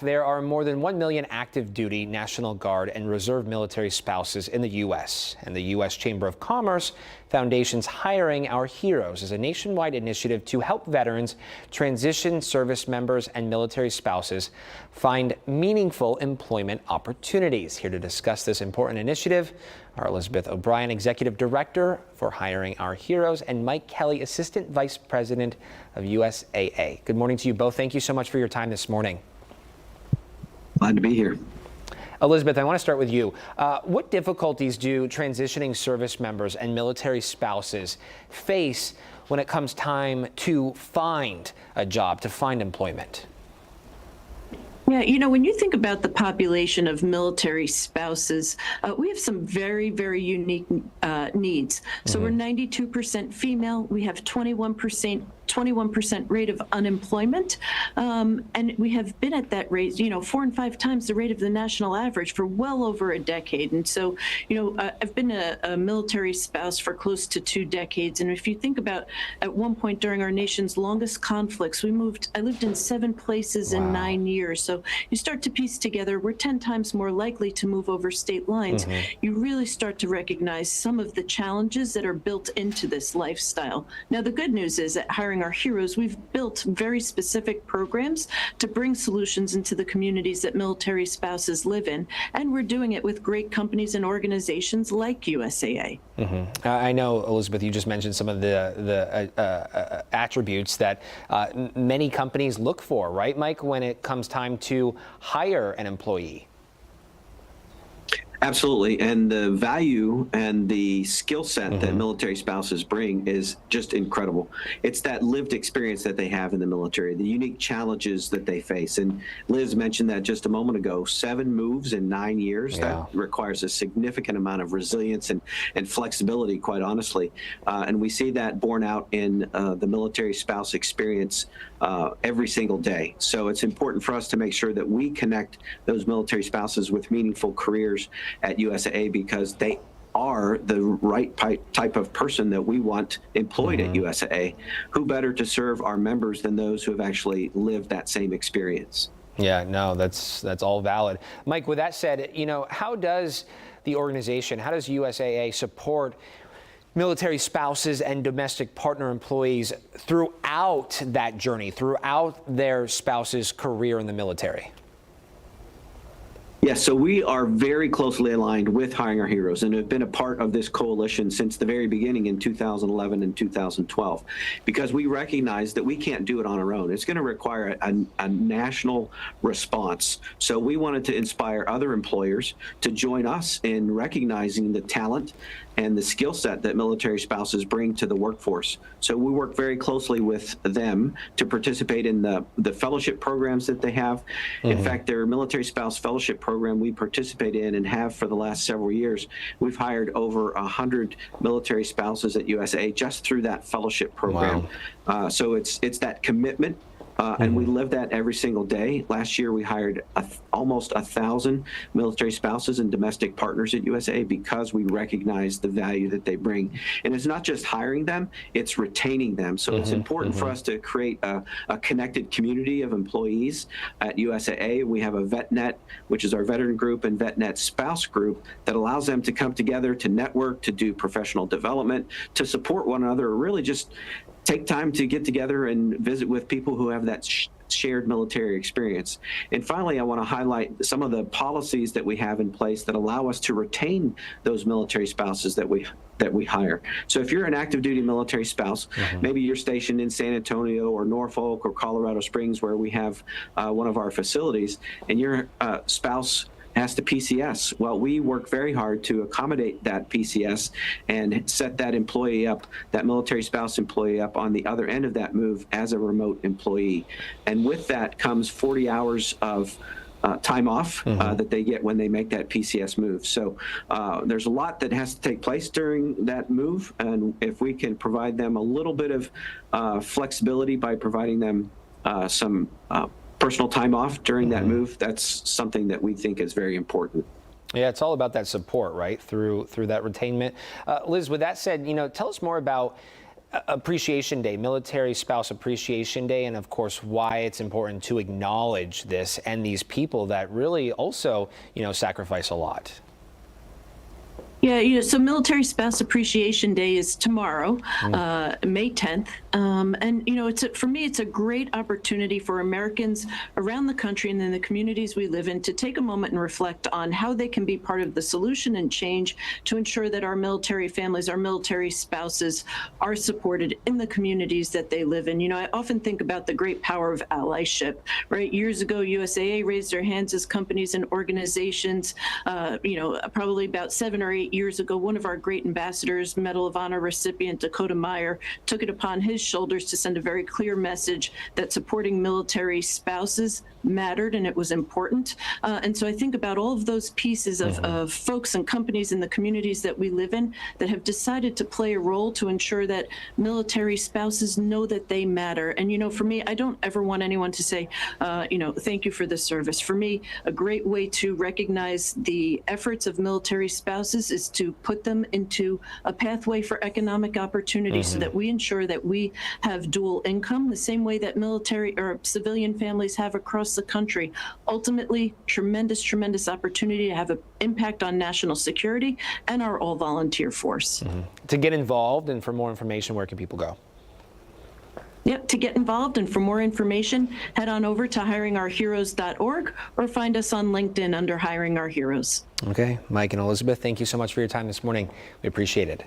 There are more than 1 million active duty National Guard and Reserve military spouses in the U.S. And the U.S. Chamber of Commerce Foundation's Hiring Our Heroes is a nationwide initiative to help veterans, transition service members, and military spouses find meaningful employment opportunities. Here to discuss this important initiative are Elizabeth O'Brien, Executive Director for Hiring Our Heroes, and Mike Kelly, Assistant Vice President of USAA. Good morning to you both. Thank you so much for your time this morning. Glad to be here. Elizabeth, I want to start with you. What difficulties do transitioning service members and military spouses face when it comes time to find a job, to find employment? Yeah, when you think about the population of military spouses, we have some very, very unique needs. So we're 92% female. We have 21% rate of unemployment. And we have been at that rate, 4 and 5 times the rate of the national average for well over a decade. And so, I've been a military spouse for close to 2 decades. And if you think about at one point during our nation's longest conflicts, I lived in 7 places in 9 years. So you start to piece together, we're 10 times more likely to move over state lines. You really start to recognize some of the challenges that are built into this lifestyle. Now, the good news is that Hiring Our Heroes, we've built very specific programs to bring solutions into the communities that military spouses live in. And we're doing it with great companies and organizations like USAA. I know, Elizabeth, you just mentioned some of the attributes that many companies look for, right, Mike, when it comes time to hire an employee? Absolutely. And the value and the skill set that military spouses bring is just incredible. It's that lived experience that they have in the military, the unique challenges that they face. And Liz mentioned that just a moment ago, 7 moves in 9 years. Yeah. That requires a significant amount of resilience and flexibility, quite honestly. And we see that borne out in the military spouse experience every single day. So it's important for us to make sure that we connect those military spouses with meaningful careers at USAA, because they are the right type of person that we want employed at USAA. Who better to serve our members than those who have actually lived that same experience? Yeah, no, that's all valid. Mike, with that said, how does the organization, how does USAA support military spouses and domestic partner employees throughout that journey, throughout their spouse's career in the military? Yes, so we are very closely aligned with Hiring Our Heroes and have been a part of this coalition since the very beginning in 2011 and 2012, because we recognize that we can't do it on our own. It's going to require a national response. So we wanted to inspire other employers to join us in recognizing the talent and the skill set that military spouses bring to the workforce. So we work very closely with them to participate in the fellowship programs that they have. In fact, their military spouse fellowship program we participate in and have for the last several years. We've hired over 100 military spouses at USAA just through that fellowship program. Wow. So it's that commitment. And we live that every single day. Last year, we hired almost 1,000 military spouses and domestic partners at USAA because we recognize the value that they bring. And it's not just hiring them, it's retaining them. So it's important for us to create a connected community of employees at USAA. We have a VetNet, which is our veteran group, and VetNet spouse group that allows them to come together, to network, to do professional development, to support one another, really just take time to get together and visit with people who have that shared military experience. And finally, I want to highlight some of the policies that we have in place that allow us to retain those military spouses that we hire. So if you're an active duty military spouse, maybe you're stationed in San Antonio or Norfolk or Colorado Springs, where we have one of our facilities, and your spouse has to PCS. Well, we work very hard to accommodate that PCS and set that employee up, that military spouse employee up on the other end of that move as a remote employee. And with that comes 40 hours of time off that they get when they make that PCS move. So there's a lot that has to take place during that move. And if we can provide them a little bit of flexibility by providing them some personal time off during that move, that's something that we think is very important. Yeah, it's all about that support, right, through that retainment. Liz, with that said, tell us more about Appreciation Day, Military Spouse Appreciation Day, and of course why it's important to acknowledge this and these people that really also, sacrifice a lot. Yeah, so Military Spouse Appreciation Day is tomorrow, May 10th. And, for me, it's a great opportunity for Americans around the country and in the communities we live in to take a moment and reflect on how they can be part of the solution and change to ensure that our military families, our military spouses are supported in the communities that they live in. I often think about the great power of allyship, right? Years ago, USAA raised their hands as companies and organizations, probably about 7 or 8 years ago, one of our great ambassadors, Medal of Honor recipient Dakota Meyer, took it upon his shoulders to send a very clear message that supporting military spouses mattered and it was important. And so I think about all of those pieces of folks and companies in the communities that we live in that have decided to play a role to ensure that military spouses know that they matter. And, for me, I don't ever want anyone to say, thank you for the service. For me, a great way to recognize the efforts of military spouses is to put them into a pathway for economic opportunity so that we ensure that we have dual income the same way that military or civilian families have across the country. Ultimately, tremendous opportunity to have an impact on national security and our all-volunteer force. To get involved and for more information, where can people go? Yep, to get involved and for more information, head on over to hiringourheroes.org or find us on LinkedIn under Hiring Our Heroes. Okay, Mike and Elizabeth, thank you so much for your time this morning. We appreciate it.